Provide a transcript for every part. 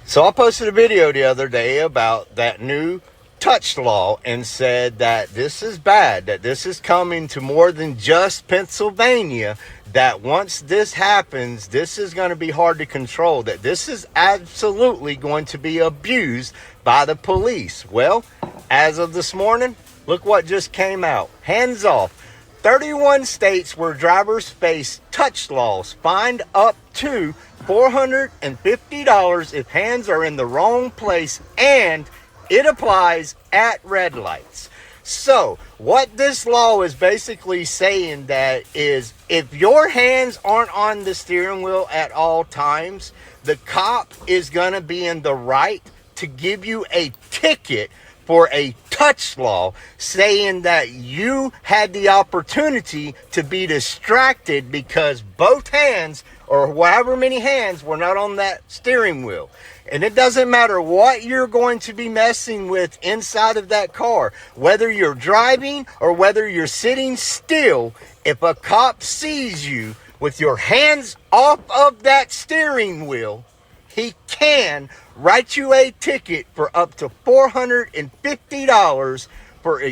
So I posted a video the other day about that new touch law and said that this is bad, that this is coming to more than just Pennsylvania, that once this happens, this is going to be hard to control, that this is absolutely going to be abused by the police. Well, as of this morning, look what just came out. Hands off. 31 states where drivers face touch laws fined up to $450 if hands are in the wrong place, and it applies at red lights. So what this law is basically saying that is, if your hands aren't on the steering wheel at all times, the cop is going to be in the right to give you a ticket for a touch law, saying that you had the opportunity to be distracted because both hands, or however many hands, were not on that steering wheel. And it doesn't matter what you're going to be messing with inside of that car, whether you're driving or whether you're sitting still. If a cop sees you with your hands off of that steering wheel, he can write you a ticket for up to $450 for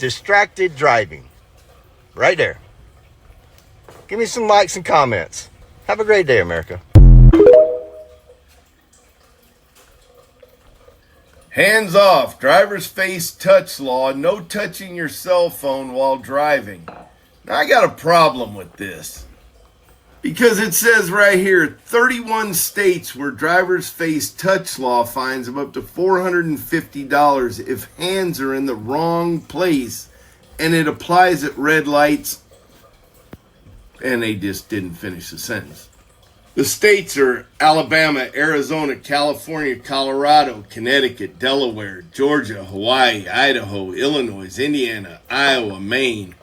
distracted driving. Right there. Give me some likes and comments. Have a great day, America. Hands off. Drivers face touch law. No touching your cell phone while driving. Now, I got a problem with this. Because it says right here, 31 states where drivers face touch law fines of up to $450 if hands are in the wrong place, and it applies at red lights. And they just didn't finish the sentence. The states are Alabama, Arizona, California, Colorado, Connecticut, Delaware, Georgia, Hawaii, Idaho, Illinois, Indiana, Iowa, Maine,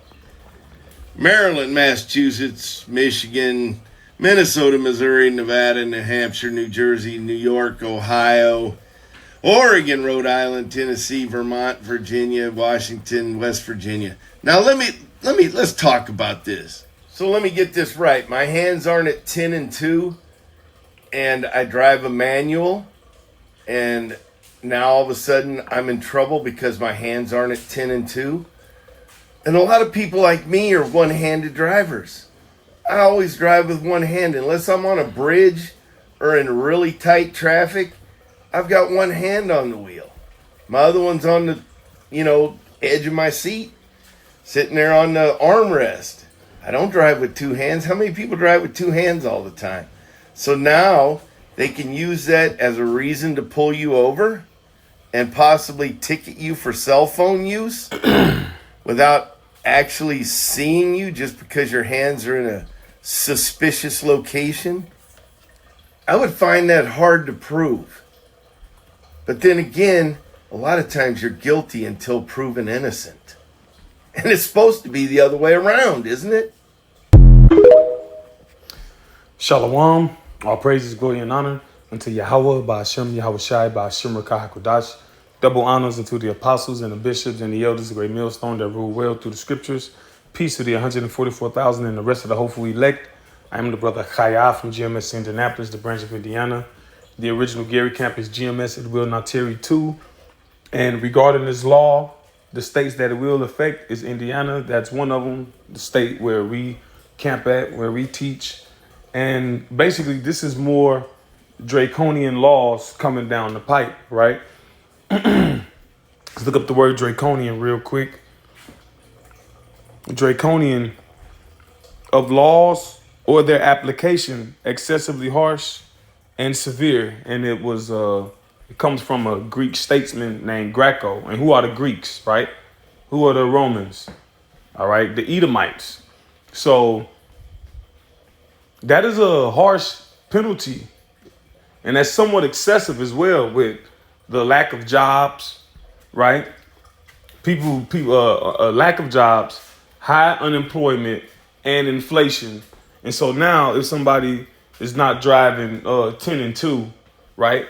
Maryland, Massachusetts, Michigan, Minnesota, Missouri, Nevada, New Hampshire, New Jersey, New York, Ohio, Oregon, Rhode Island, Tennessee, Vermont, Virginia, Washington, West Virginia. Now let's talk about this. So let me get this right. My hands aren't at 10 and 2, and I drive a manual, and now all of a sudden I'm in trouble because my hands aren't at 10 and 2. And a lot of people like me are one-handed drivers. I always drive with one hand. Unless I'm on a bridge or in really tight traffic, I've got one hand on the wheel. My other one's on the, edge of my seat, sitting there on the armrest. I don't drive with two hands. How many people drive with two hands all the time? So now they can use that as a reason to pull you over and possibly ticket you for cell phone use without actually seeing you just because your hands are in a suspicious location. I would find that hard to prove. But then again, a lot of times you're guilty until proven innocent. And it's supposed to be the other way around, isn't it? Shalom. All praises, glory, and honor unto Yahweh, Ba'ashem, Yahweh Shai, Ba'ashem, Rakah HaKodash. Double honors unto the apostles and the bishops and the elders, the great millstone that rule well through the scriptures. Peace to the 144,000 and the rest of the hopeful elect. I am the brother Chaya from GMS Indianapolis, the branch of Indiana. The original Gary Camp is GMS It Will Not Tarry 2. And regarding this law, the states that it will affect is Indiana. That's one of them, the state where we camp at, where we teach. And basically, this is more draconian laws coming down the pipe, right? Let's look up the word draconian real quick. Draconian, of laws or their application, excessively harsh and severe. And it comes from a Greek statesman named Greco. And who are the Greeks, right? Who are the Romans? All right, the Edomites. So that is a harsh penalty. And that's somewhat excessive as well with the lack of jobs, right? A lack of jobs, high unemployment, and inflation. And so now if somebody is not driving 10 and 2, right?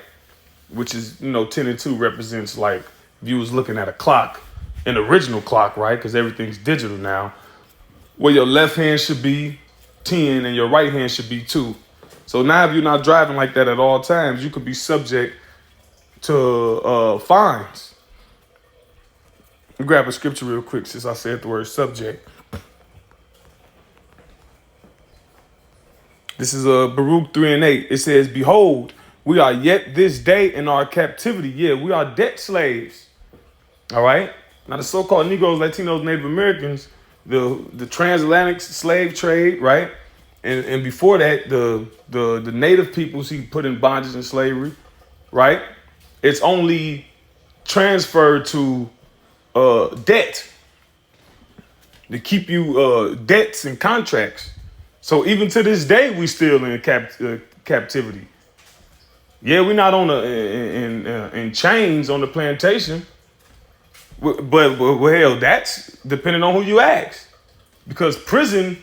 Which is, 10 and 2 represents, like, if you was looking at a clock, an original clock, right? Because everything's digital now, where your left hand should be 10 and your right hand should be 2. So now if you're not driving like that at all times, you could be subject fines. Let me grab a scripture real quick since I said the word subject. This is Baruch 3:8. It says, "Behold, we are yet this day in our captivity." Yeah, we are debt slaves. All right. Now the so-called Negroes, Latinos, Native Americans, the transatlantic slave trade, right? And before that, the native peoples he put in bondage and slavery, right? It's only transferred to debt to keep you debts and contracts. So even to this day, we still in captivity. Yeah, we're not on in chains on the plantation, but hell, that's depending on who you ask, because prison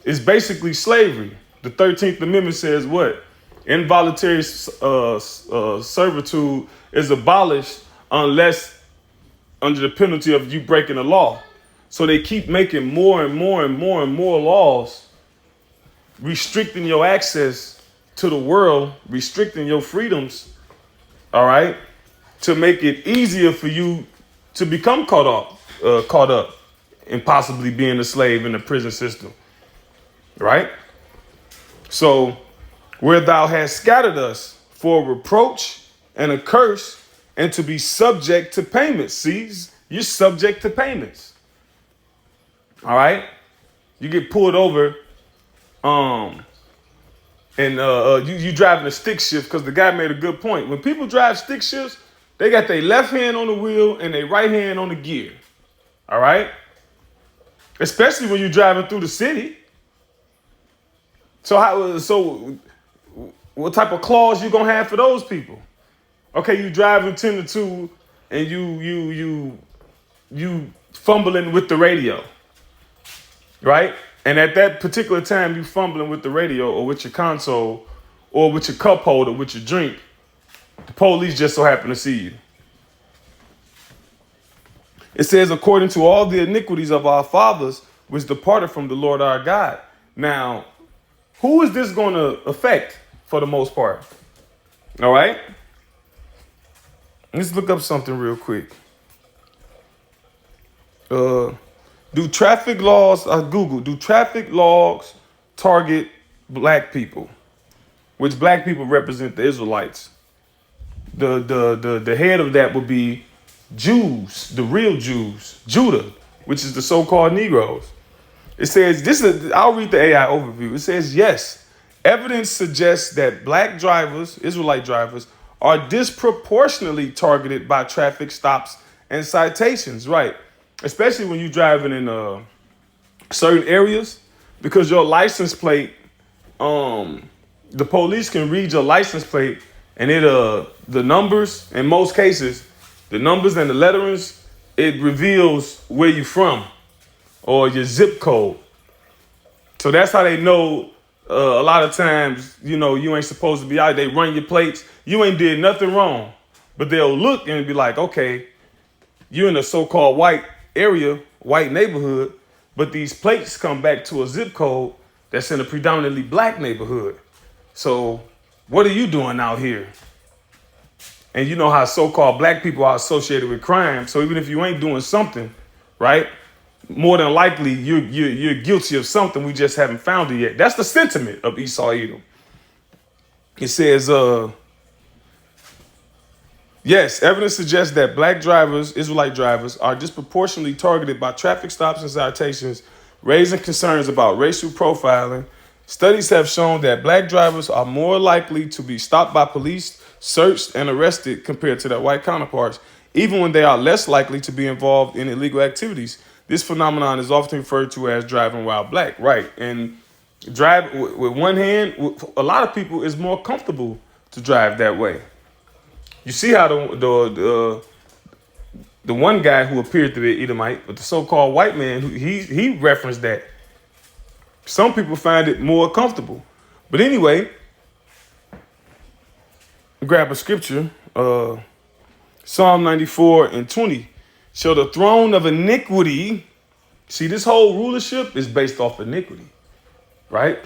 is basically slavery. The 13th Amendment says what? Involuntary servitude is abolished unless under the penalty of you breaking the law. So they keep making more and more and more and more laws restricting your access to the world, restricting your freedoms, all right, to make it easier for you to become caught up in possibly being a slave in the prison system, right? So, where thou hast scattered us for a reproach and a curse, and to be subject to payments. See, you're subject to payments. All right, you get pulled over, and you driving a stick shift, because the guy made a good point. When people drive stick shifts, they got their left hand on the wheel and their right hand on the gear. All right, especially when you're driving through the city. So what type of clause you gonna have for those people? Okay, you driving 10 to 2 and you fumbling with the radio, right? And at that particular time, you fumbling with the radio or with your console or with your cup holder, with your drink. The police just so happen to see you. It says, according to all the iniquities of our fathers, which departed from the Lord our God. Now, who is this going to affect for the most part? All right. Let's look up something real quick. Do traffic laws, do traffic laws target black people? Which black people represent the Israelites. The head of that would be Jews, the real Jews, Judah, which is the so-called Negroes. It says, I'll read the AI overview. It says, yes, evidence suggests that black drivers, Israelite drivers, are disproportionately targeted by traffic stops and citations, right? Especially when you're driving in certain areas, because your license plate, the police can read your license plate, and the numbers, in most cases, the numbers and the letterings, it reveals where you're from or your zip code. So that's how they know. A lot of times, you ain't supposed to be out. They run your plates. You ain't did nothing wrong, but they'll look and be like, okay, you're in a so-called white area, white neighborhood, but these plates come back to a zip code that's in a predominantly black neighborhood. So what are you doing out here? And you know how so-called black people are associated with crime. So even if you ain't doing something, right, more than likely you're guilty of something. We just haven't found it yet. That's the sentiment of Esau Edom. It says, yes, evidence suggests that black drivers, Israelite drivers, are disproportionately targeted by traffic stops and citations, raising concerns about racial profiling. Studies have shown that black drivers are more likely to be stopped by police, searched, and arrested compared to their white counterparts, even when they are less likely to be involved in illegal activities. This phenomenon is often referred to as driving while black, right? And drive with one hand, a lot of people is more comfortable to drive that way. You see how the one guy who appeared to be Edomite, but the so-called white man, he referenced that some people find it more comfortable. But anyway, grab a scripture, Psalm 94:20. Shall the throne of iniquity, see, this whole rulership is based off iniquity, right?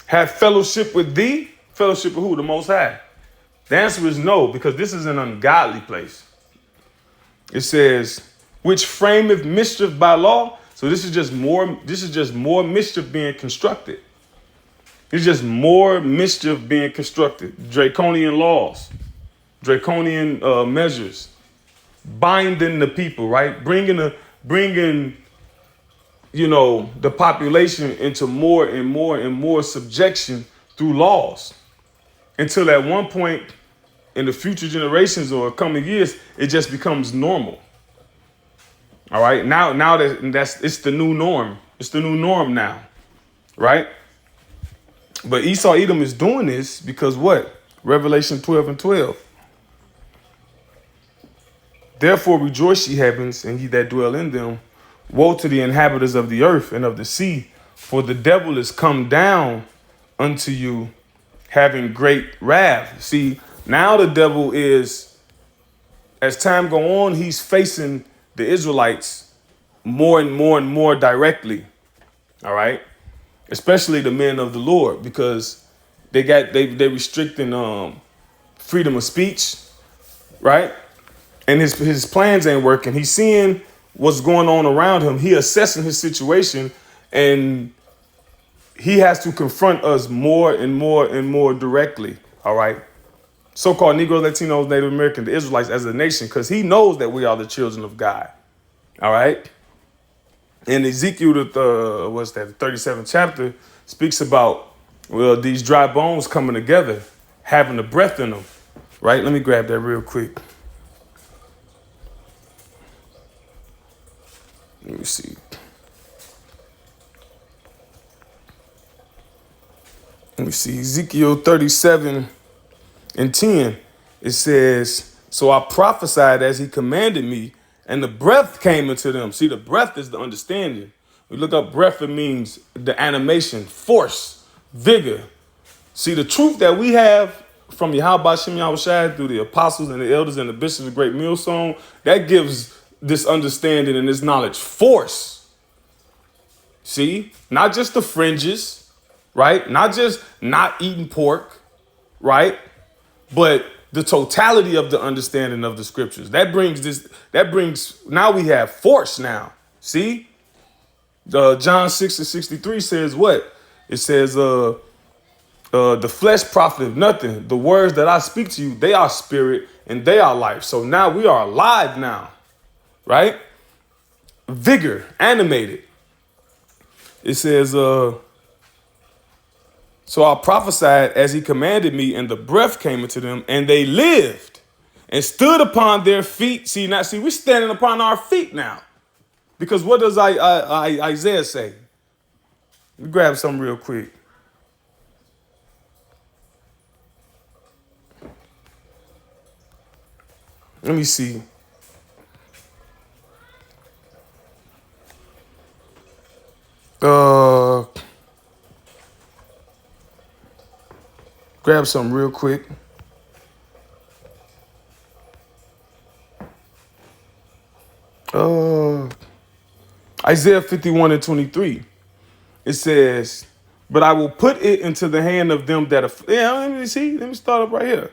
Have fellowship with thee, fellowship with who? The Most High. The answer is no, because this is an ungodly place. It says, which frameth mischief by law. So this is just more mischief being constructed. It's just more mischief being constructed. Draconian laws, draconian measures, binding the people, right? Bringing the population into more and more and more subjection through laws, until at one point in the future generations or coming years, it just becomes normal. All right. Now it's the new norm. It's the new norm now. Right. But Esau Edom is doing this because what? Revelation 12:12. Therefore rejoice, ye heavens, and ye that dwell in them. Woe to the inhabitants of the earth and of the sea, for the devil is come down unto you, having great wrath. See, now the devil is, as time go on, he's facing the Israelites more and more and more directly. All right, especially the men of the Lord, because they restricting freedom of speech, right? And his plans ain't working. He's seeing what's going on around him. He assessing his situation, and he has to confront us more and more and more directly. All right. So-called Negroes, Latinos, Native Americans, the Israelites as a nation, because he knows that we are the children of God. All right. And Ezekiel, the 37th chapter, speaks about, well, these dry bones coming together, having the breath in them. Right. Let me grab that real quick. Let me see. Let me see. Ezekiel 37:10. It says, so I prophesied as he commanded me, and the breath came into them. See, the breath is the understanding. We look up breath, it means the animation, force, vigor. See, the truth that we have from Yahweh Shem Yahushua through the apostles and the elders and the bishops of the great millstone, that gives this understanding and this knowledge force. See, not just the fringes, right? Not just not eating pork, right? But the totality of the understanding of the scriptures. Now we have force now. See? John 6:63 says what? It says, the flesh profiteth nothing. The words that I speak to you, they are spirit and they are life. So now we are alive now. Right? Vigor, animated. It says, so I prophesied as he commanded me, and the breath came into them, and they lived and stood upon their feet. See, we're standing upon our feet now. Because what does Isaiah say? Let me grab something real quick. Let me see. Grab something real quick. Isaiah 51:23. It says, but I will put it into the hand of them that let me start up right here.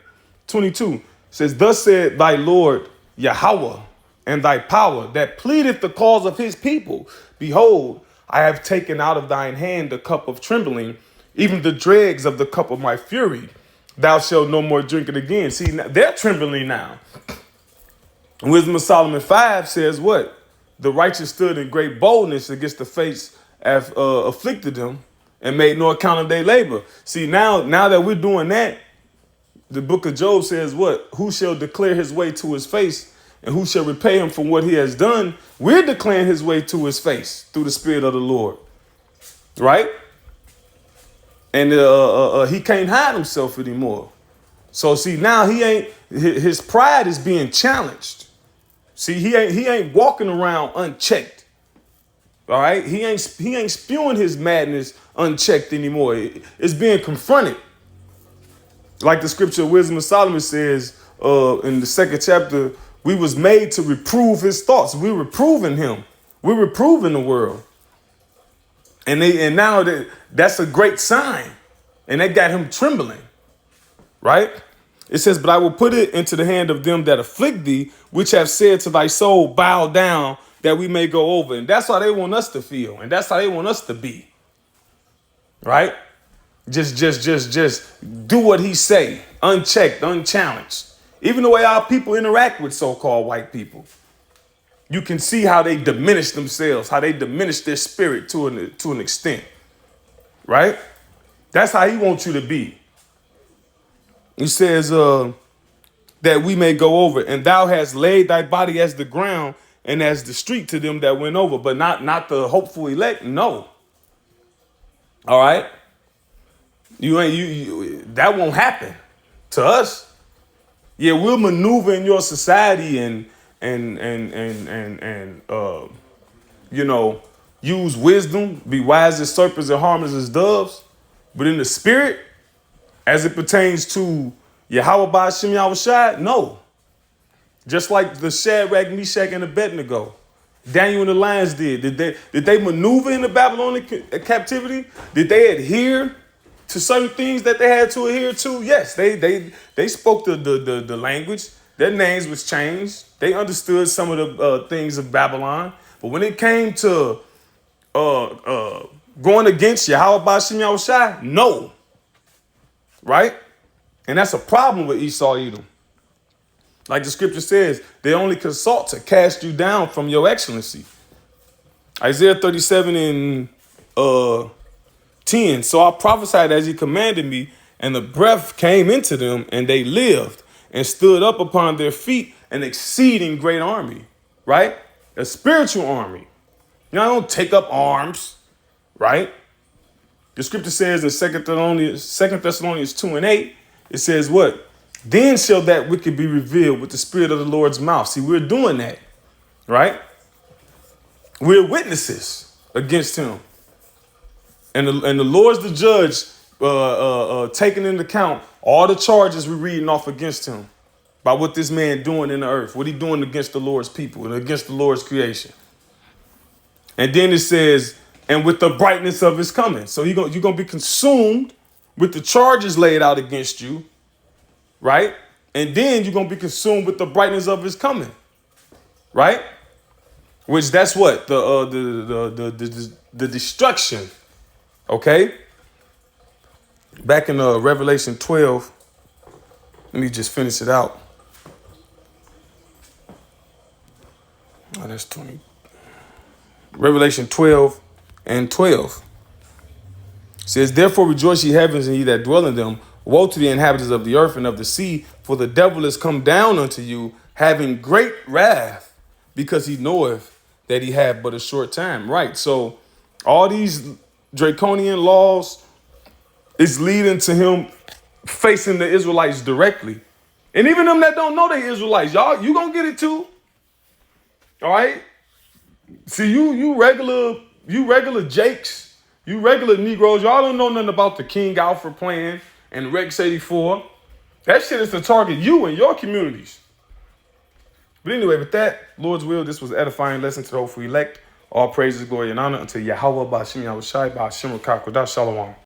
22 says, thus said thy Lord Yahweh, and thy power that pleadeth the cause of his people. Behold, I have taken out of thine hand the cup of trembling, even the dregs of the cup of my fury. Thou shalt no more drink it again. See, they're trembling now. Wisdom of Solomon 5 says what? The righteous stood in great boldness against the face afflicted them and made no account of their labor. See, now that we're doing that, the book of Job says what? Who shall declare his way to his face, and who shall repay him from what he has done? We're declaring his way to his face through the Spirit of the Lord. Right? And he can't hide himself anymore. So see, now his pride is being challenged. See, he ain't walking around unchecked. All right? He ain't spewing his madness unchecked anymore. It's being confronted. Like the scripture of Wisdom of Solomon says in the 2nd chapter, we was made to reprove his thoughts. We're reproving him. We're reproving the world. And now that's a great sign. And that got him trembling. Right? It says, but I will put it into the hand of them that afflict thee, which have said to thy soul, bow down, that we may go over. And that's how they want us to feel. And that's how they want us to be. Right? Just do what he say, unchecked, unchallenged. Even the way our people interact with so-called white people, you can see how they diminish themselves, how they diminish their spirit to an extent. Right? That's how he wants you to be. He says, that we may go over, and thou hast laid thy body as the ground and as the street to them that went over, but not the hopeful elect. No. All right. You that won't happen to us. Yeah, we'll maneuver in your society and use wisdom, be wise as serpents and harmless as doves. But in the spirit, as it pertains to Yahweh Ba'ashem Yahushai, no. Just like the Shadrach, Meshach, and Abednego, Daniel and the lions did. Did they maneuver in the Babylonian captivity? Did they adhere to certain things that they had to adhere to? Yes, they spoke the language. Their names was changed. They understood some of the things of Babylon. But when it came to going against Yahweh Ba'ashem Yahushai, no. Right? And that's a problem with Esau Edom. Like the scripture says, they only consult to cast you down from your excellency. Isaiah 37 and 10. So I prophesied as he commanded me, and the breath came into them, and they lived and stood up upon their feet, an exceeding great army. Right? A spiritual army. You know, I don't take up arms. Right? The scripture says in 2 Thessalonians 2 and 8, it says what? Then shall that wicked be revealed with the spirit of the Lord's mouth. See, we're doing that, right? We're witnesses against him. And the Lord's the judge, taking into account all the charges we're reading off against him by what this man doing in the earth, what he doing against the Lord's people and against the Lord's creation. And then it says, and with the brightness of his coming. So you're going to be consumed with the charges laid out against you, right? And then you're going to be consumed with the brightness of his coming, right? Which that's what? The destruction, okay? Back in Revelation 12, let me just finish it out. Oh, that's 20. Revelation 12 and 12 says, therefore rejoice ye heavens and ye that dwell in them. Woe to the inhabitants of the earth and of the sea, for the devil is come down unto you, having great wrath, because he knoweth that he hath but a short time. Right. So all these draconian laws is leading to him facing the Israelites directly. And even them that don't know they Israelites, y'all, you gonna get it too. All right. See, you regular Jakes, you regular Negroes, y'all don't know nothing about the King Alfred plan and Rex 84. That shit is to target you and your communities. But anyway, with that, Lord's will, this was an edifying lesson to the hopeful elect. All praises, glory, and honor unto Yahweh Ba'ashem Yahushai Ba'ashem Rakah Kodash Shalom.